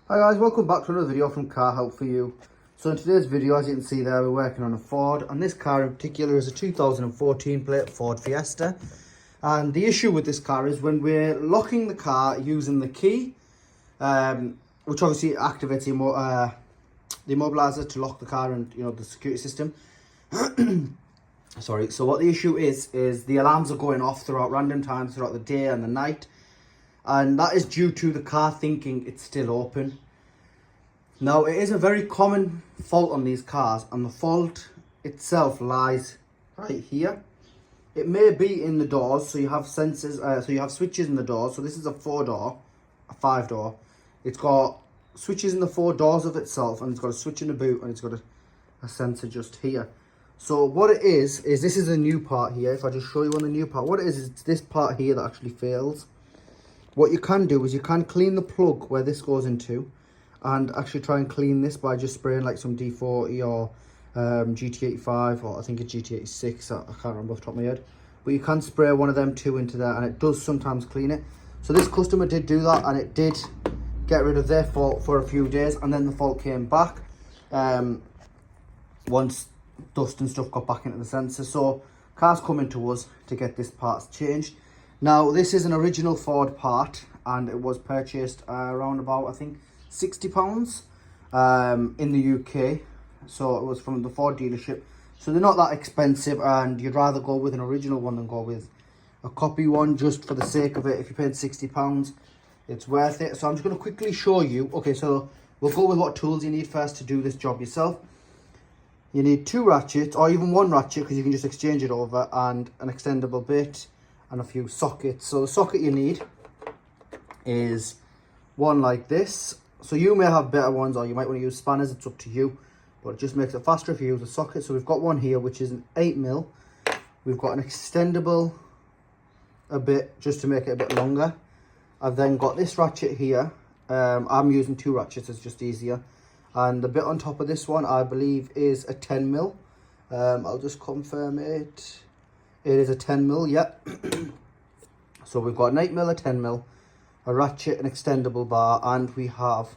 Hi guys, welcome back to another video from Car Help For You. So in today's video, as you can see there, we're working on a Ford, and this car in particular is a 2014 plate Ford Fiesta. And the issue with this car is when we're locking the car using the key, which obviously activates the immobiliser to lock the car and the security system. Sorry. So what the issue is the alarms are going off throughout random times throughout the day and the night. And that is due to the car thinking it's still open. Now, it is a very common fault on these cars, and the fault itself lies right here. It may be in the doors, so you have sensors, so you have switches in the doors. So this is a 4-door, a 5-door. It's got switches in the 4 doors of itself, and it's got a switch in the boot, and it's got a sensor just here. So what it is this is a new part here. If I just show you on the new part, what it is it's this part here that actually fails. What you can do is you can clean the plug where this goes into, and actually try and clean this by just spraying like some D40 or GT85, or I think it's GT86, I can't remember off the top of my head. But you can spray one of them two into there, and it does sometimes clean it. So this customer did do that, and it did get rid of their fault for a few days, and then the fault came back once dust and stuff got back into the sensor. So cars coming to us to get this part changed. Now, this is an original Ford part, and it was purchased around about, I think, £60 in the UK. So it was from the Ford dealership. So they're not that expensive, and you'd rather go with an original one than go with a copy one just for the sake of it. If you paid £60, it's worth it. So I'm just going to quickly show you. Okay, so we'll go with what tools you need first to do this job yourself. You need 2 ratchets, or even 1 ratchet, because you can just exchange it over, and an extendable bit, and a few sockets. So the socket you need is one like this. So you may have better ones, or you might want to use spanners, it's up to you, but it just makes it faster if you use a socket. So we've got one here which is an 8mm. We've got an extendable a bit just to make it a bit longer. I've then got this ratchet here. I'm using 2 ratchets, it's just easier. And the bit on top of this one, I believe, is a 10mm. I'll just confirm it. It is a 10mm, yeah. So we've got an 8mm, a 10mm, a ratchet, an extendable bar, and we have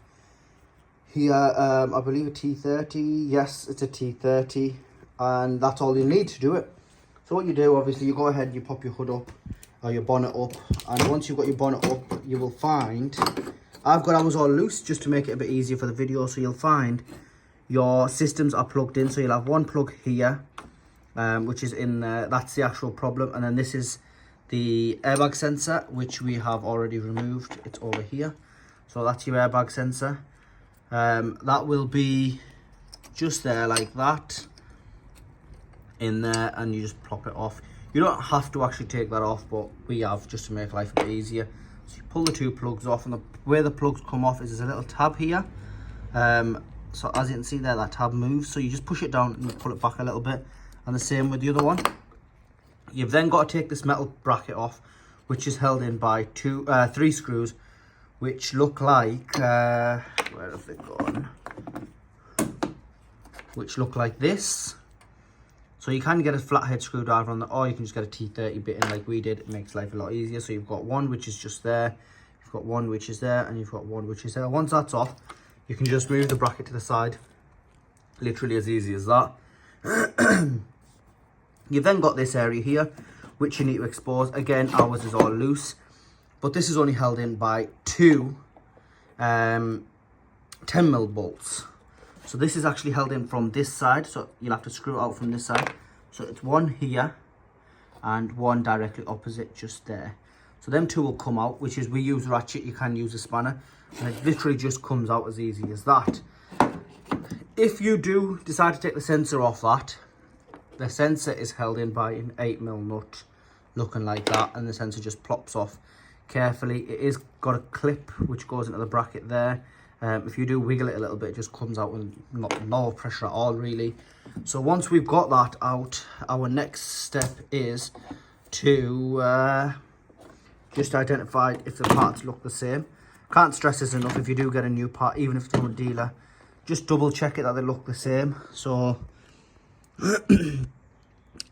here, I believe, a T30. Yes, it's a T30, and that's all you need to do it. So what you do, obviously, you go ahead and you pop your hood up, or your bonnet up, and once you've got your bonnet up, you will find, I've got ours all loose just to make it a bit easier for the video, so you'll find your systems are plugged in. So you'll have one plug here, which is in there. That's the actual problem. And then this is the airbag sensor, which we have already removed. It's over here. So that's your airbag sensor. That will be just there like that, in there, and you just plop it off. You don't have to actually take that off, but we have, just to make life a bit easier. So you pull the 2 plugs off, and the way the plugs come off is there's a little tab here. So as you can see there, that tab moves, so you just push it down and you pull it back a little bit. And the same with the other one. You've then got to take this metal bracket off, which is held in by 3 screws, which look like, where have they gone? Which look like this. So you can get a flathead screwdriver on the, or you can just get a T30 bit in like we did. It makes life a lot easier. So you've got one which is just there, you've got one which is there, and you've got one which is there. Once that's off, you can just move the bracket to the side. Literally as easy as that. You've then got this area here, which you need to expose. Again, ours is all loose, but this is only held in by 2 10mm bolts. So this is actually held in from this side, so you'll have to screw it out from this side. So it's one here and one directly opposite just there. So them 2 will come out, which is, we use ratchet, you can use a spanner, and it literally just comes out as easy as that. If you do decide to take the sensor off that, the sensor is held in by an 8mm nut, looking like that, and the sensor just plops off carefully. It is got a clip which goes into the bracket there. If you do wiggle it a little bit, it just comes out with no pressure at all, really. So once we've got that out, our next step is to just identify if the parts look the same. Can't stress this enough. If you do get a new part, even if it's from a dealer, just double check it that they look the same. So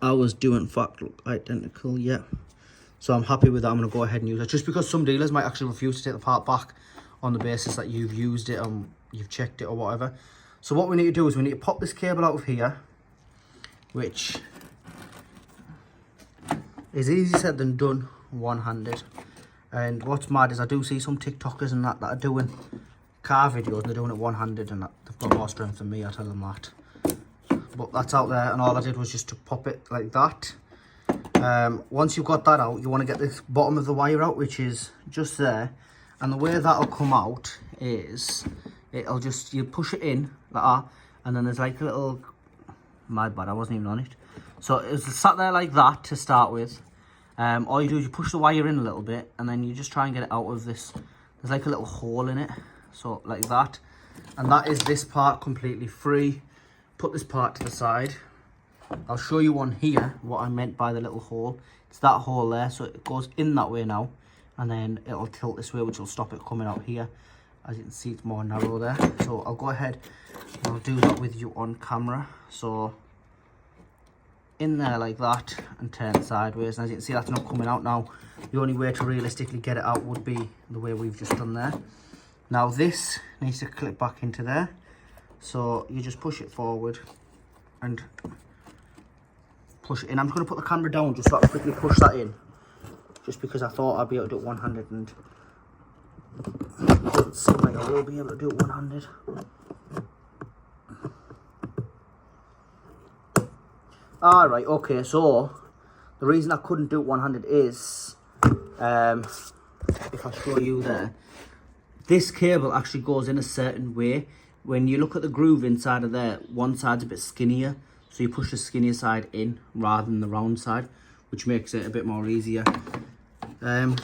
ours do in fact look identical, yeah. So I'm happy with that. I'm going to go ahead and use it, just because some dealers might actually refuse to take the part back on the basis that you've used it and you've checked it or whatever. So what we need to do is we need to pop this cable out of here, which is easier said than done one-handed. And what's mad is I do see some TikTokers and that are doing car videos and they're doing it one-handed, and they've got more strength than me, I tell them that. But that's out there, and all I did was just to pop it like that. Once you've got that out, you want to get the bottom of the wire out, which is just there. And the way that'll come out is, it'll just, you push it in like that, and then there's like a little, my bad, I wasn't even on it. So it's sat there like that to start with. All you do is you push the wire in a little bit, and then you just try and get it out of this. There's like a little hole in it, so like that. And that is this part completely free. Put this part to the side. I'll show you on here what I meant by the little hole. It's that hole there, so it goes in that way now, and then it'll tilt this way, which will stop it coming out here. As you can see, it's more narrow there. So I'll go ahead and I'll do that with you on camera. So in there like that, and turn it sideways, and as you can see, that's not coming out now. The only way to realistically get it out would be the way we've just done there. Now this needs to clip back into there, so you just push it forward and push it in. I'm just going to put the camera down just so I can quickly push that in, just because I thought I'd be able to do it one-handed, and it doesn't seem like I will be able to do it one-handed. Alright, okay, so the reason I couldn't do it one-handed is, if I show you there, this cable actually goes in a certain way. When you look at the groove inside of there, one side's a bit skinnier, so you push the skinnier side in rather than the round side, which makes it a bit more easier. And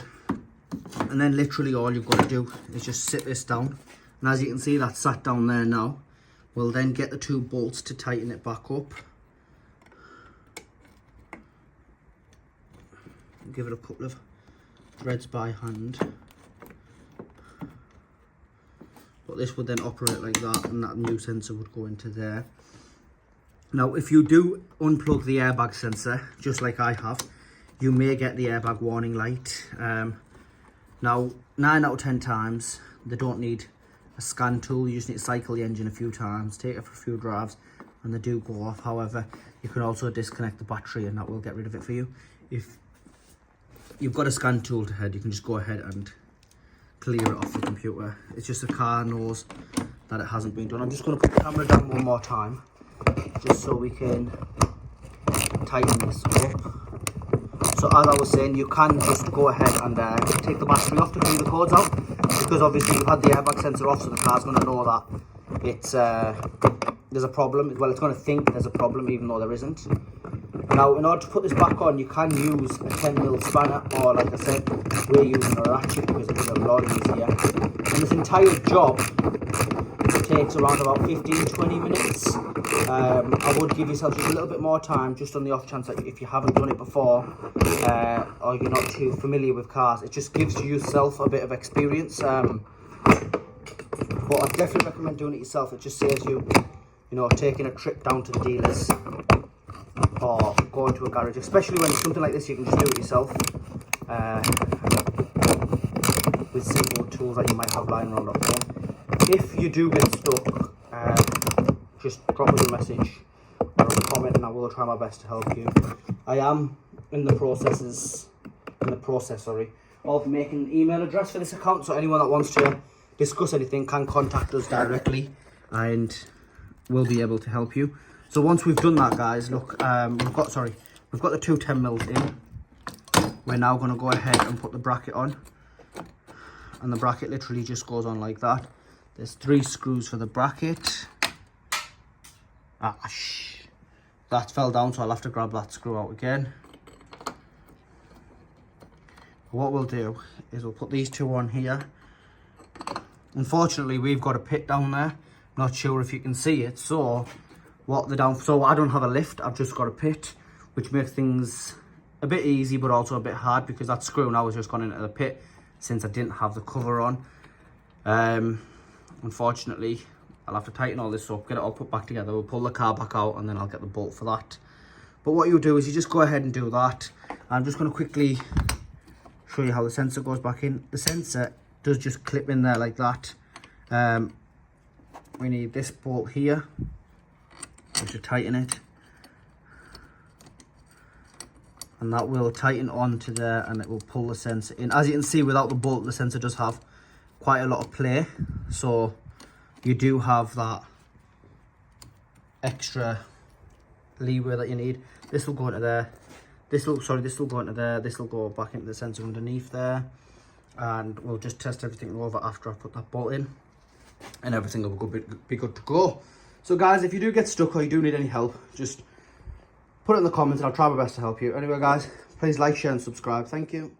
then literally all you've got to do is just sit this down, and as you can see, that's sat down there now. We'll then get the two bolts to tighten it back up. Give it a couple of threads by hand, but this would then operate like that, and that new sensor would go into there. Now if you do unplug the airbag sensor, just like I have, you may get the airbag warning light. Now 9 out of 10 times they don't need a scan tool. You just need to cycle the engine a few times, take it for a few drives, and they do go off. However, you can also disconnect the battery and that will get rid of it for you. If you've got a scan tool to head, you can just go ahead and clear it off the computer. It's just the car knows that it hasn't been done. I'm just going to put the camera down one more time, just so we can tighten this up. So as I was saying, you can just go ahead and take the battery off to clean the cords out, because obviously you've had the airbag sensor off, so the car's going to know that it's there's a problem. Well, it's going to think there's a problem even though there isn't. Now, in order to put this back on, you can use a 10mm spanner, or like I said, we're using a ratchet because it's a lot easier. And this entire job takes around about 15-20 minutes. I would give yourself just a little bit more time, just on the off chance that if you haven't done it before, or you're not too familiar with cars, it just gives yourself a bit of experience. But I definitely recommend doing it yourself. It just saves you, you know, taking a trip down to the dealers or going to a garage, especially when it's something like this. You can just do it yourself with simple tools that you might have lying around at home. If you do get stuck, just drop us a message or a comment, and I will try my best to help you. I am in the process of making an email address for this account, so anyone that wants to discuss anything can contact us directly, and we'll be able to help you. So once we've done that, guys, look, we've got the two 10mm in. We're now going to go ahead and put the bracket on, and the bracket literally just goes on like that. There's 3 screws for the bracket. That fell down, so I'll have to grab that screw out again. What we'll do is we'll put these 2 on here. Unfortunately, we've got a pit down there. Not sure if you can see it. So I don't have a lift, I've just got a pit, which makes things a bit easy but also a bit hard, because that screw now has just gone into the pit since I didn't have the cover on. Unfortunately, I'll have to tighten all this up, get it all put back together. We'll pull the car back out, and then I'll get the bolt for that. But what you do is you just go ahead and do that. I'm just going to quickly show you how the sensor goes back in. The sensor does just clip in there like that. We need this bolt here, just to tighten it. And that will tighten onto there and it will pull the sensor in. As you can see, without the bolt, the sensor does have quite a lot of play. So you do have that extra leeway that you need. This will go into there. This will go into there. This will go back into the sensor underneath there. And we'll just test everything over after I put that bolt in. And everything will be good to go. So guys, if you do get stuck or you do need any help, just put it in the comments and I'll try my best to help you. Anyway guys, please like, share and subscribe. Thank you.